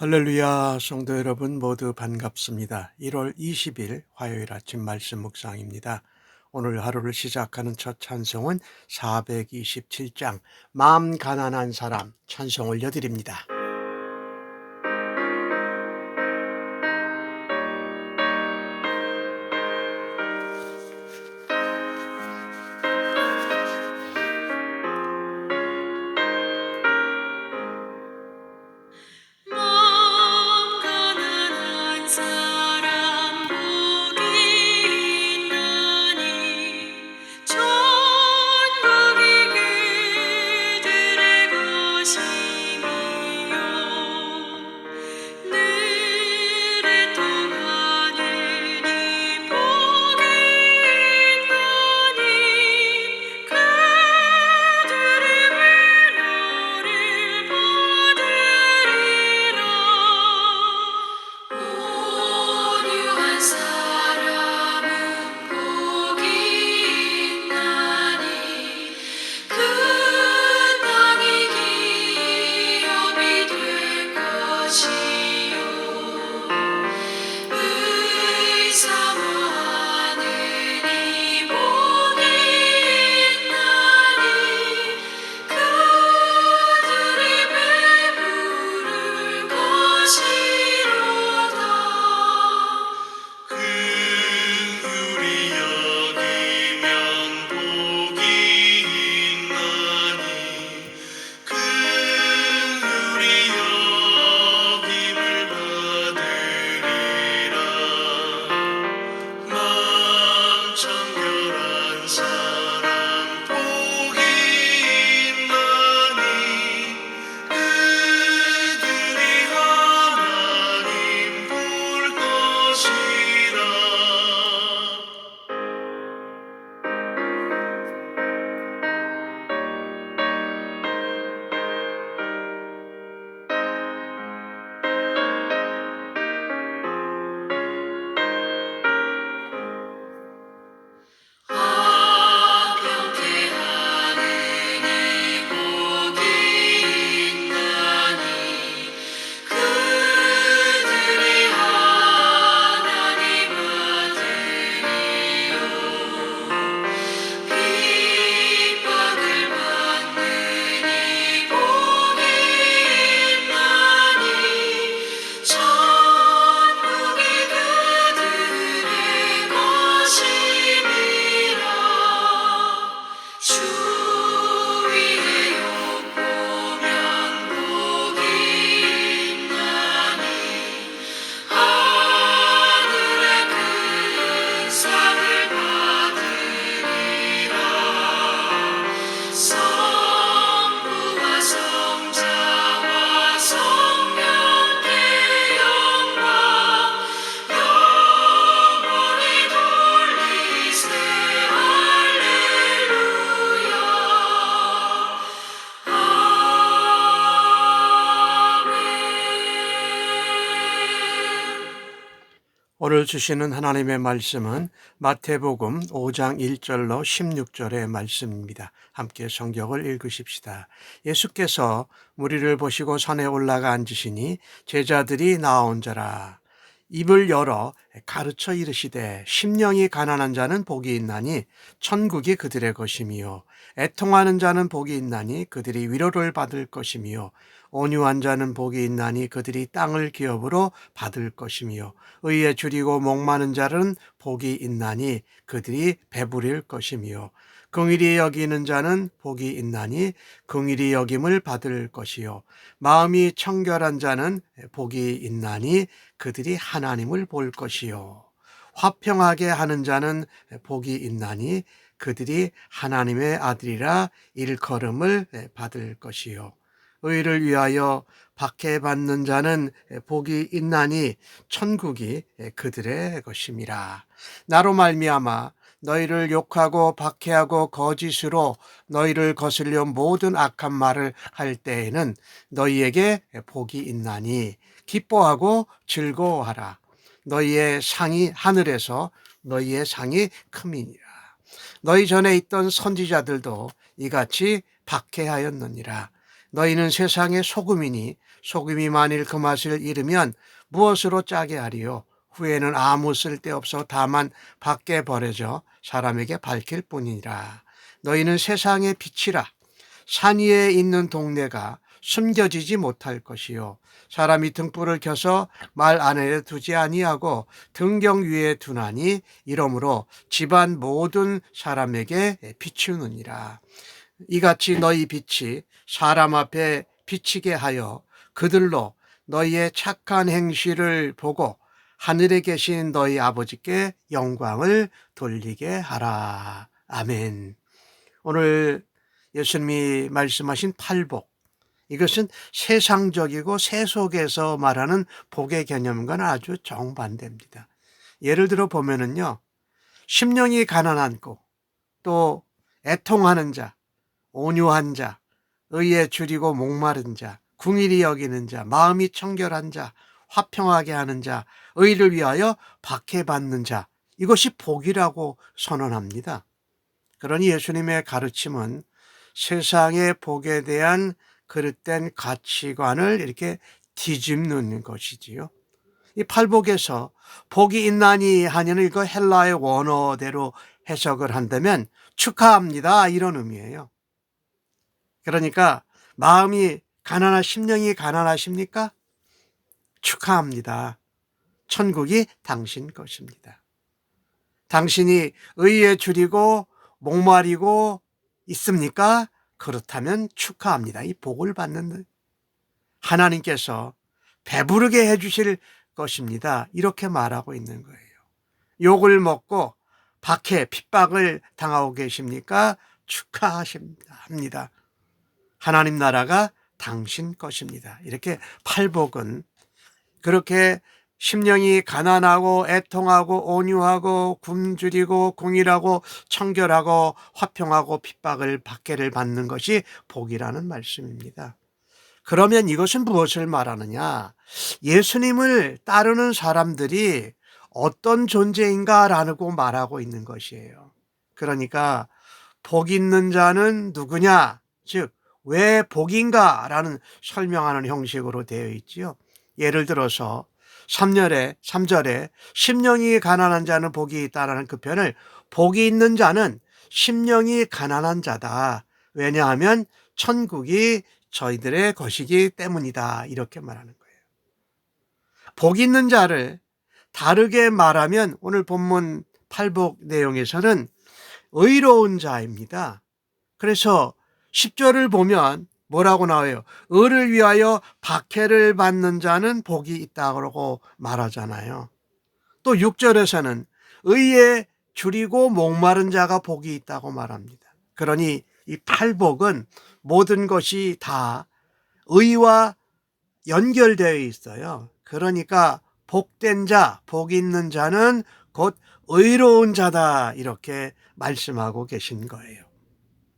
할렐루야, 성도 여러분 모두 반갑습니다. 1월 20일 화요일 아침 말씀 묵상입니다. 오늘 하루를 시작하는 첫 찬송은 427장 마음 가난한 사람 찬송 올려드립니다. 마음 가난한 사람 복이 있나니 천국이 그들의 것이미요. 늘 애통하는 이 복이 있나니 그들이 위로를 받으리라. 온유한 사람은 복이 있나니 그 땅이 기업이 될 것이요. 의사모하는 이 복이 있나니 그들이 배부를 것이로다. 긍휼히 여기면 복이 있나니 긍휼히 여김을 받으리라. 마음 청결한 사람 복이 있나니 그들이 하나님 볼 것이라. 경계하는 이 복이 있나니 그들이 하나님 아들이요. 핍박을 받는 이 복이 있나니 천국이 그들의 것임이라. 주 위에 욕보면 복이 있나니 하늘의 큰 상을 받으리라. 성부와 성자와 성령께 영광 영원히 돌리세. 할렐루야. 아멘. 오늘 주시는 하나님의 말씀은 마태복음 5장 1절로 16절의 말씀입니다. 함께 성경을 읽으십시다. 예수께서 무리를 보시고 산에 올라가 앉으시니 제자들이 나아온저라. 입을 열어 가르쳐 이르시되 심령이 가난한 자는 복이 있나니 천국이 그들의 것이미요. 애통하는 자는 복이 있나니 그들이 위로를 받을 것이미요. 온유한 자는 복이 있나니 그들이 땅을 기업으로 받을 것이미요. 의에 줄이고 목마른 자는 복이 있나니 그들이 배부릴 것이미요. 긍휼히 여기는 자는 복이 있나니 긍휼히 여김을 받을 것이요. 마음이 청결한 자는 복이 있나니 그들이 하나님을 볼 것이요. 화평하게 하는 자는 복이 있나니 그들이 하나님의 아들이라 일컬음을 받을 것이요. 의를 위하여 박해받는 자는 복이 있나니 천국이 그들의 것임이라. 나로 말미암아 너희를 욕하고 박해하고 거짓으로 너희를 거슬려 모든 악한 말을 할 때에는 너희에게 복이 있나니 기뻐하고 즐거워하라. 너희의 상이 하늘에서 너희의 상이 큼이니라. 너희 전에 있던 선지자들도 이같이 박해하였느니라. 너희는 세상의 소금이니 소금이 만일 그 맛을 잃으면 무엇으로 짜게 하리요? 후에는 아무 쓸데없어 다만 밖에 버려져 사람에게 밝힐 뿐이라. 너희는 세상의 빛이라. 산 위에 있는 동네가 숨겨지지 못할 것이요, 사람이 등불을 켜서 말 안에 두지 아니하고 등경 위에 두나니 이러므로 집안 모든 사람에게 비추느니라. 이같이 너희 빛이 사람 앞에 비치게 하여 그들로 너희의 착한 행실을 보고 하늘에 계신 너희 아버지께 영광을 돌리게 하라. 아멘. 오늘 예수님이 말씀하신 팔복, 이것은 세상적이고 세속에서 말하는 복의 개념과는 아주 정반대입니다. 예를 들어 보면은요, 심령이 가난하고 또 애통하는 자, 온유한 자, 의에 줄이고 목마른 자, 궁일이 여기는 자, 마음이 청결한 자, 화평하게 하는 자, 의를 위하여 박해받는 자, 이것이 복이라고 선언합니다. 그러니 예수님의 가르침은 세상의 복에 대한 그릇된 가치관을 이렇게 뒤집는 것이지요. 이 팔복에서 복이 있나니 하니는 이거 헬라의 원어대로 해석을 한다면 축하합니다, 이런 의미예요. 그러니까 마음이 심령이 가난하십니까? 축하합니다. 천국이 당신 것입니다. 당신이 의에 줄이고 목마르고 있습니까? 그렇다면 축하합니다. 이 복을 받는 하나님께서 배부르게 해주실 것입니다. 이렇게 말하고 있는 거예요. 욕을 먹고 박해, 핍박을 당하고 계십니까? 축하합니다. 하나님 나라가 당신 것입니다. 이렇게 팔복은 그렇게 심령이 가난하고 애통하고 온유하고 굶주리고 궁일하고 청결하고 화평하고 핍박을 박해를 받는 것이 복이라는 말씀입니다. 그러면 이것은 무엇을 말하느냐? 예수님을 따르는 사람들이 어떤 존재인가라고 말하고 있는 것이에요. 그러니까 복 있는 자는 누구냐? 즉 왜 복인가라는 설명하는 형식으로 되어 있지요. 예를 들어서 3절에 심령이 가난한 자는 복이 있다라는 그 표현을, 복이 있는 자는 심령이 가난한 자다. 왜냐하면 천국이 저희들의 것이기 때문이다. 이렇게 말하는 거예요. 복 있는 자를 다르게 말하면 오늘 본문 팔복 내용에서는 의로운 자입니다. 그래서 10절을 보면 뭐라고 나와요? 의를 위하여 박해를 받는 자는 복이 있다고 말하잖아요. 또 6절에서는 의에 줄이고 목마른 자가 복이 있다고 말합니다. 그러니 이 팔복은 모든 것이 다 의와 연결되어 있어요. 그러니까 복된 자, 복 있는 자는 곧 의로운 자다, 이렇게 말씀하고 계신 거예요.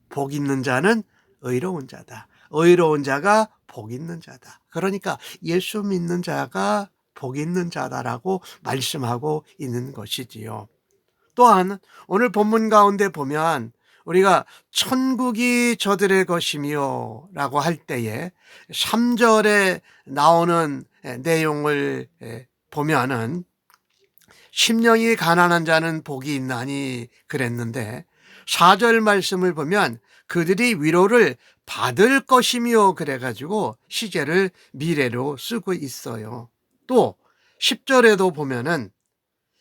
복 있는 자는 의로운 자다. 의로운 자가 복 있는 자다. 그러니까 예수 믿는 자가 복 있는 자다라고 말씀하고 있는 것이지요. 또한 오늘 본문 가운데 보면 우리가 천국이 저들의 것이며 라고 할 때에 3절에 나오는 내용을 보면은 심령이 가난한 자는 복이 있나니 그랬는데 4절 말씀을 보면 그들이 위로를 받을 것이며 그래가지고 시제를 미래로 쓰고 있어요. 또 10절에도 보면은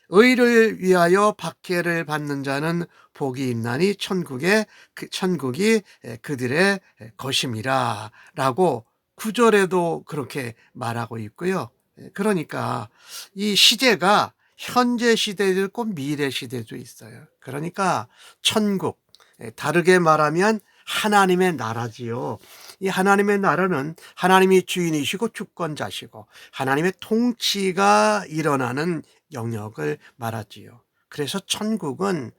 의를 위하여 박해를 받는 자는 복이 있나니 천국이 그들의 것임이라 라고 9절에도 그렇게 말하고 있고요. 그러니까 이 시제가 현재 시대도 있고 미래 시대도 있어요. 그러니까 천국, 다르게 말하면 하나님의 나라지요. 이 하나님의 나라는 하나님이 주인이시고 주권자시고 하나님의 통치가 일어나는 영역을 말하지요. 그래서 천국은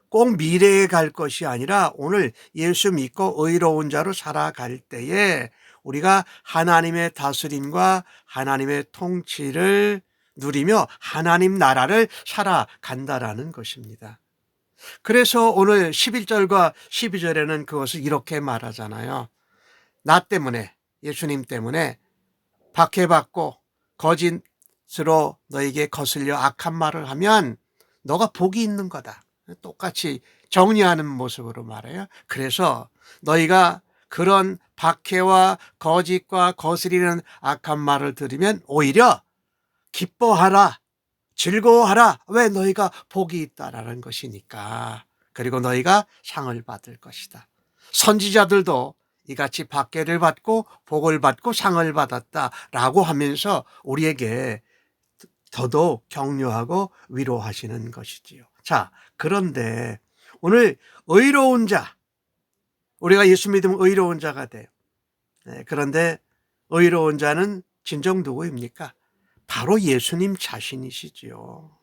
꼭 미래에 갈 것이 아니라 오늘 예수 믿고 의로운 자로 살아갈 때에 우리가 하나님의 다스림과 하나님의 통치를 누리며 하나님 나라를 살아간다라는 것입니다. 그래서 오늘 11절과 12절에는 그것을 이렇게 말하잖아요. 나 때문에, 예수님 때문에 박해받고 거짓으로 너에게 거슬려 악한 말을 하면 너가 복이 있는 거다. 똑같이 정리하는 모습으로 말해요. 그래서 너희가 그런 박해와 거짓과 거스리는 악한 말을 들으면 오히려 기뻐하라, 즐거워하라. 왜? 너희가 복이 있다라는 것이니까. 그리고 너희가 상을 받을 것이다. 선지자들도 이같이 박해를 받고 복을 받고 상을 받았다라고 하면서 우리에게 더더욱 격려하고 위로하시는 것이지요. 자, 그런데 오늘 의로운 자, 우리가 예수 믿으면 의로운 자가 돼요. 그런데 의로운 자는 진정 누구입니까? 바로 예수님 자신이시지요.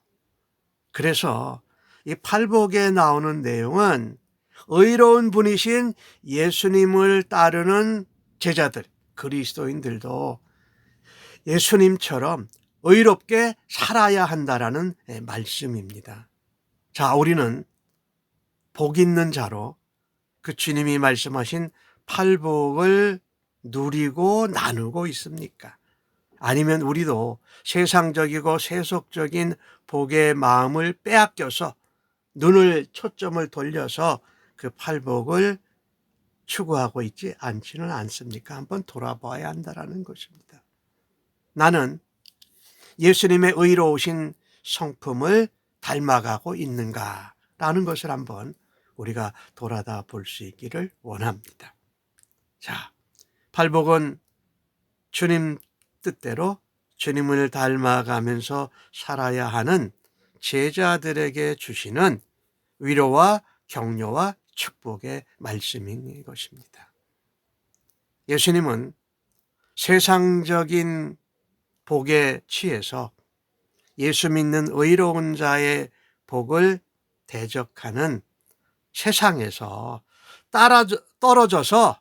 그래서 이 팔복에 나오는 내용은 의로운 분이신 예수님을 따르는 제자들, 그리스도인들도 예수님처럼 의롭게 살아야 한다라는 말씀입니다. 자, 우리는 복 있는 자로 그 주님이 말씀하신 팔복을 누리고 나누고 있습니까? 아니면 우리도 세상적이고 세속적인 복의 마음을 빼앗겨서 눈을 초점을 돌려서 그 팔복을 추구하고 있지 않지는 않습니까? 한번 돌아봐야 한다는 것입니다. 나는 예수님의 의로우신 성품을 닮아가고 있는가라는 것을 한번 우리가 돌아다 볼 수 있기를 원합니다. 자, 팔복은 주님 뜻대로 주님을 닮아가면서 살아야 하는 제자들에게 주시는 위로와 격려와 축복의 말씀인 것입니다. 예수님은 세상적인 복에 취해서 예수 믿는 의로운 자의 복을 대적하는 세상에서 떨어져서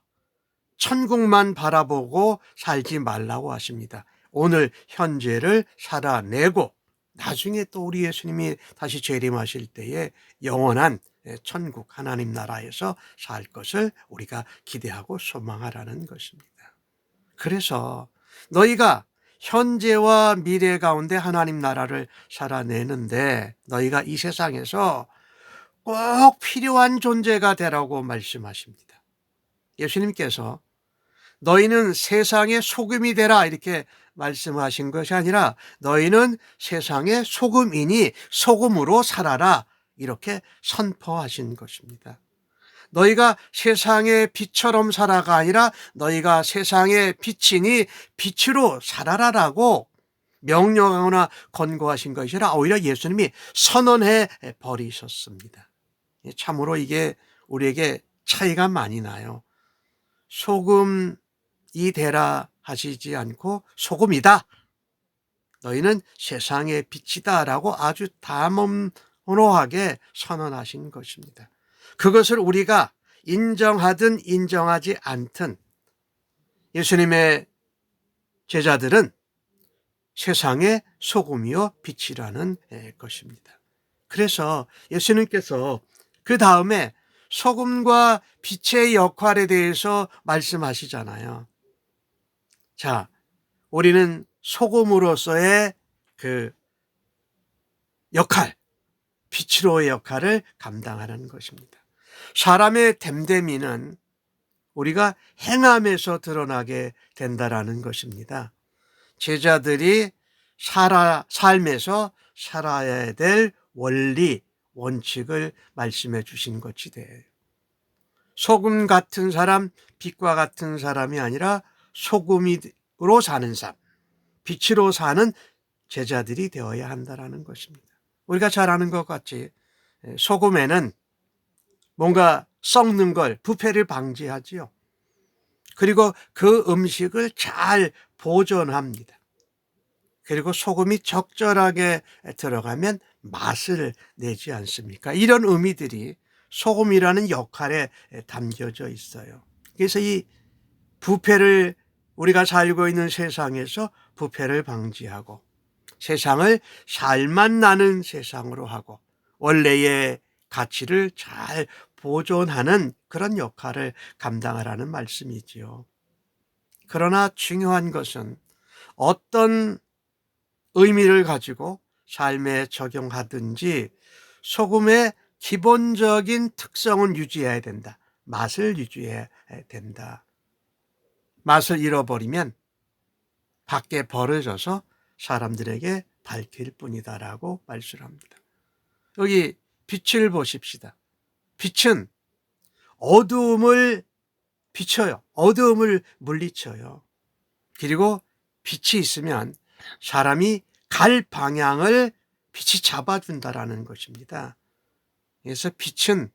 천국만 바라보고 살지 말라고 하십니다. 오늘 현재를 살아내고 나중에 또 우리 예수님이 다시 재림하실 때에 영원한 천국 하나님 나라에서 살 것을 우리가 기대하고 소망하라는 것입니다. 그래서 너희가 현재와 미래 가운데 하나님 나라를 살아내는데 너희가 이 세상에서 꼭 필요한 존재가 되라고 말씀하십니다. 예수님께서 너희는 세상의 소금이 되라 이렇게 말씀하신 것이 아니라 너희는 세상의 소금이니 소금으로 살아라 이렇게 선포하신 것입니다. 너희가 세상의 빛처럼 살아가 아니라 너희가 세상의 빛이니 빛으로 살아라라고 명령하거나 권고하신 것이 아니라 오히려 예수님이 선언해 버리셨습니다. 참으로 이게 우리에게 차이가 많이 나요. 소금이 되라 하시지 않고 소금이다. 너희는 세상의 빛이다 라고 아주 담엄하게 선언하신 것입니다. 그것을 우리가 인정하든 인정하지 않든 예수님의 제자들은 세상의 소금이요 빛이라는 것입니다. 그래서 예수님께서 그 다음에 소금과 빛의 역할에 대해서 말씀하시잖아요. 자, 우리는 소금으로서의 그 역할, 빛으로의 역할을 감당하는 것입니다. 사람의 됨됨이는 우리가 행함에서 드러나게 된다라는 것입니다. 제자들이 삶에서 살아야 될 원리, 원칙을 말씀해 주신 것이 돼요. 소금 같은 사람, 빛과 같은 사람이 아니라 소금으로 사는 삶, 빛으로 사는 제자들이 되어야 한다는 것입니다. 우리가 잘 아는 것 같이 소금에는 뭔가 썩는 걸, 부패를 방지하지요. 그리고 그 음식을 잘 보존합니다. 그리고 소금이 적절하게 들어가면 맛을 내지 않습니까? 이런 의미들이 소금이라는 역할에 담겨져 있어요. 그래서 이 부패를 우리가 살고 있는 세상에서 부패를 방지하고 세상을 살맛 나는 세상으로 하고 원래의 가치를 잘 보존하는 그런 역할을 감당하라는 말씀이지요. 그러나 중요한 것은 어떤 의미를 가지고 삶에 적용하든지 소금의 기본적인 특성은 유지해야 된다. 맛을 유지해야 된다. 맛을 잃어버리면 밖에 버려져서 사람들에게 밝힐 뿐이다라고 말씀을 합니다. 여기 빛을 보십시다. 빛은 어두움을 비춰요. 어두움을 물리쳐요. 그리고 빛이 있으면 사람이 갈 방향을 빛이 잡아준다라는 것입니다. 그래서 빛은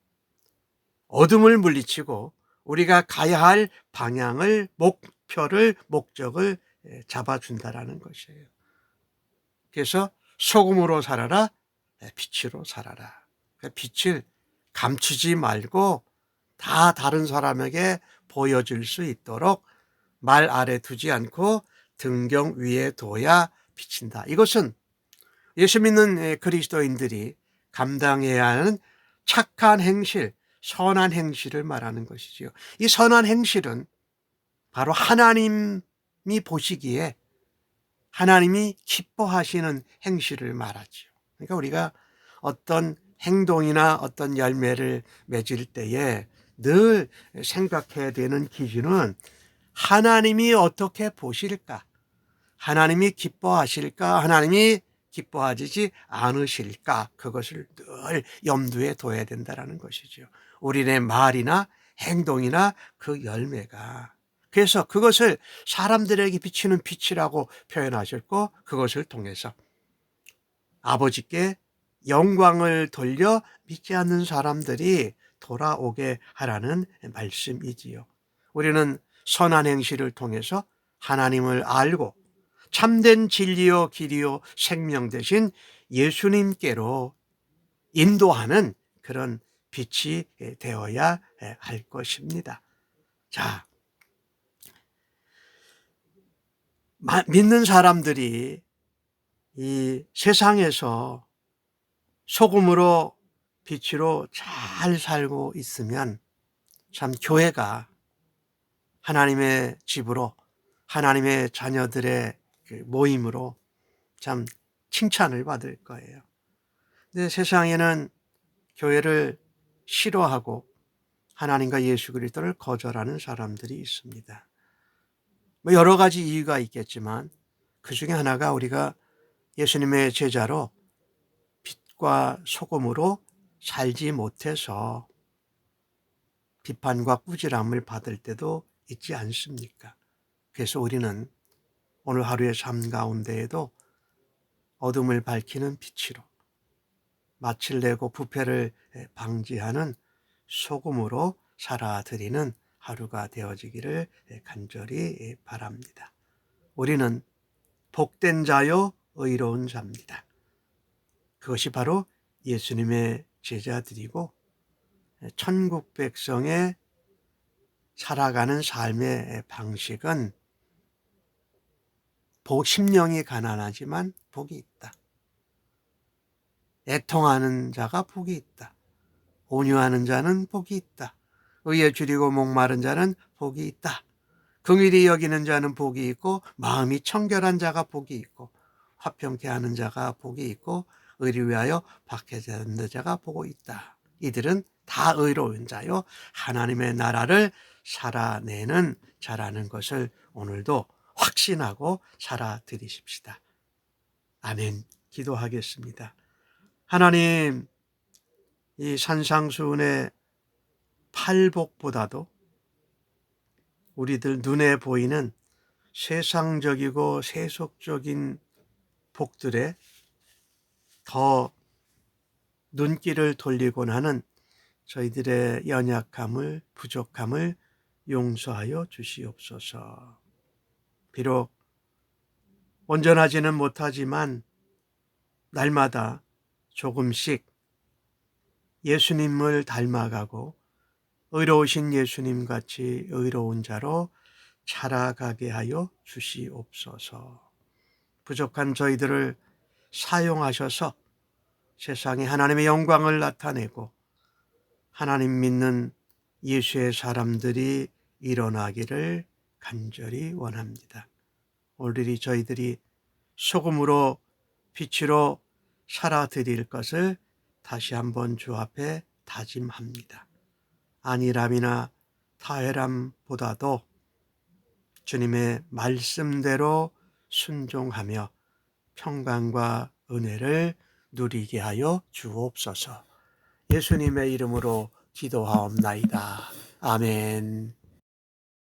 어둠을 물리치고 우리가 가야 할 방향을, 목표를, 목적을 잡아준다라는 것이에요. 그래서 소금으로 살아라, 빛으로 살아라. 빛을 감추지 말고 다 다른 사람에게 보여줄 수 있도록 말 아래 두지 않고 등경 위에 둬야 비친다. 이것은 예수 믿는 그리스도인들이 감당해야 하는 착한 행실, 선한 행실을 말하는 것이지요. 이 선한 행실은 바로 하나님이 보시기에 하나님이 기뻐하시는 행실을 말하지요. 그러니까 우리가 어떤 행동이나 어떤 열매를 맺을 때에 늘 생각해야 되는 기준은 하나님이 어떻게 보실까? 하나님이 기뻐하실까? 하나님이 기뻐하지 않으실까? 그것을 늘 염두에 둬야 된다는 것이죠. 우리의 말이나 행동이나 그 열매가. 그래서 그것을 사람들에게 비치는 빛이라고 표현하셨고 그것을 통해서 아버지께 영광을 돌려 믿지 않는 사람들이 돌아오게 하라는 말씀이지요. 우리는 선한 행실을 통해서 하나님을 알고 참된 진리요 길이요 생명 되신 예수님께로 인도하는 그런 빛이 되어야 할 것입니다. 자, 믿는 사람들이 이 세상에서 소금으로 빛으로 잘 살고 있으면 참 교회가 하나님의 집으로 하나님의 자녀들의 그 모임으로 참 칭찬을 받을 거예요. 근데 세상에는 교회를 싫어하고 하나님과 예수 그리스도를 거절하는 사람들이 있습니다. 뭐 여러 가지 이유가 있겠지만 그 중에 하나가 우리가 예수님의 제자로 빛과 소금으로 살지 못해서 비판과 꾸지람을 받을 때도 있지 않습니까? 그래서 우리는 오늘 하루의 삶 가운데에도 어둠을 밝히는 빛으로 맛을 내고 부패를 방지하는 소금으로 살아드리는 하루가 되어지기를 간절히 바랍니다. 우리는 복된 자요 의로운 자입니다. 그것이 바로 예수님의 제자들이고 천국 백성의 살아가는 삶의 방식은 심령이 가난하지만 복이 있다. 애통하는 자가 복이 있다. 온유하는 자는 복이 있다. 의에 줄이고 목마른 자는 복이 있다. 긍휼히 여기는 자는 복이 있고 마음이 청결한 자가 복이 있고 화평케 하는 자가 복이 있고 의를 위하여 박해하는 자가 복이 있다. 이들은 다 의로운 자요 하나님의 나라를 살아내는 자라는 것을 오늘도 확신하고 살아드리십시다. 아멘. 기도하겠습니다. 하나님, 이 산상수훈의 팔복보다도 우리들 눈에 보이는 세상적이고 세속적인 복들에 더 눈길을 돌리곤 하는 저희들의 연약함을, 부족함을 용서하여 주시옵소서. 비록 온전하지는 못하지만 날마다 조금씩 예수님을 닮아가고 의로우신 예수님 같이 의로운 자로 자라가게 하여 주시옵소서. 부족한 저희들을 사용하셔서 세상에 하나님의 영광을 나타내고 하나님 믿는 예수의 사람들이 일어나기를 간절히 원합니다. 오늘이 저희들이 소금으로 빛으로 살아드릴 것을 다시 한번 주 앞에 다짐합니다. 안일함이나 타회람보다도 주님의 말씀대로 순종하며 평강과 은혜를 누리게 하여 주옵소서. 예수님의 이름으로 기도하옵나이다. 아멘.